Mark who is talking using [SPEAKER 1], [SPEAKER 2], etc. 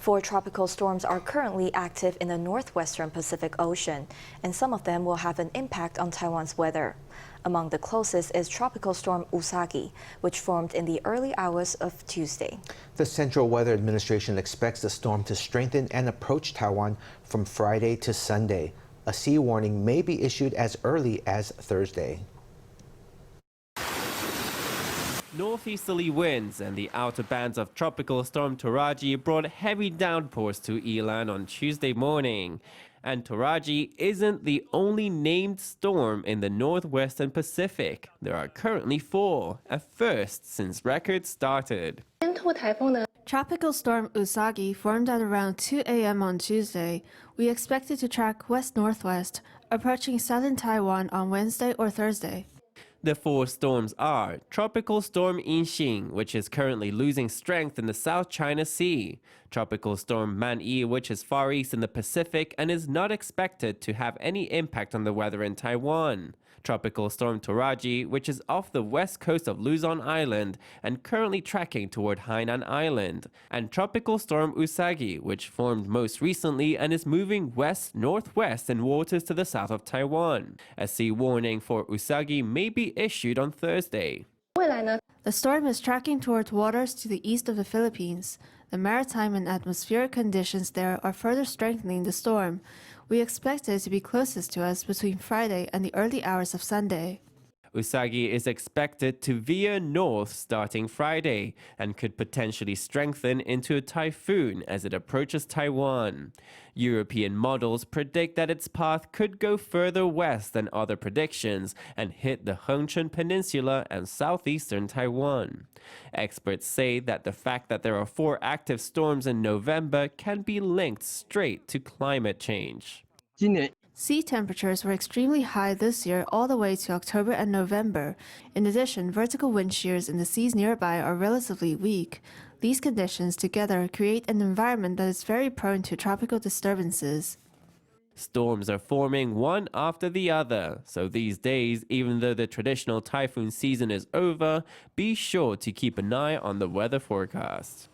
[SPEAKER 1] 4 tropical storms are currently active in the Northwestern Pacific Ocean, and some of them will have an impact on Taiwan's weather. Among the closest is Tropical Storm Usagi, which formed in the early hours of Tuesday.
[SPEAKER 2] The Central Weather Administration expects the storm to strengthen and approach Taiwan from Friday to Sunday. A sea warning may be issued as early as Thursday.
[SPEAKER 3] Northeasterly winds and the outer bands of Tropical Storm Toraji brought heavy downpours to Yilan on Tuesday morning. And Toraji isn't the only named storm in the Northwestern Pacific. There are currently 4, a first since records started.
[SPEAKER 4] Tropical Storm Usagi formed at around 2 a.m. on Tuesday. We expect it to track west-northwest, approaching southern Taiwan on Wednesday or Thursday.
[SPEAKER 3] The 4 storms are Tropical Storm Yilan, which is currently losing strength in the South China Sea, Tropical Storm Man-yi, which is far east in the Pacific and is not expected to have any impact on the weather in Taiwan, Tropical Storm Toraji, which is off the west coast of Luzon Island and currently tracking toward Hainan Island, and Tropical Storm Usagi, which formed most recently and is moving west-northwest in waters to the south of Taiwan. A sea warning for Usagi may be issued on Thursday.
[SPEAKER 4] The storm is tracking towards waters to the east of the Philippines. The maritime and atmospheric conditions there are further strengthening the storm. We expect it to be closest to us between Friday and the early hours of Sunday.
[SPEAKER 3] Usagi is expected to veer north starting Friday and could potentially strengthen into a typhoon as it approaches Taiwan. European models predict that its path could go further west than other predictions and hit the Hengchun Peninsula and southeastern Taiwan. Experts say that the fact that there are 4 active storms in November can be linked straight to climate change.
[SPEAKER 4] Sea temperatures were extremely high this year all the way to October and November. In addition, vertical wind shears in the seas nearby are relatively weak. These conditions together create an environment that is very prone to tropical disturbances.
[SPEAKER 3] Storms are forming one after the other, so these days, even though the traditional typhoon season is over, be sure to keep an eye on the weather forecast.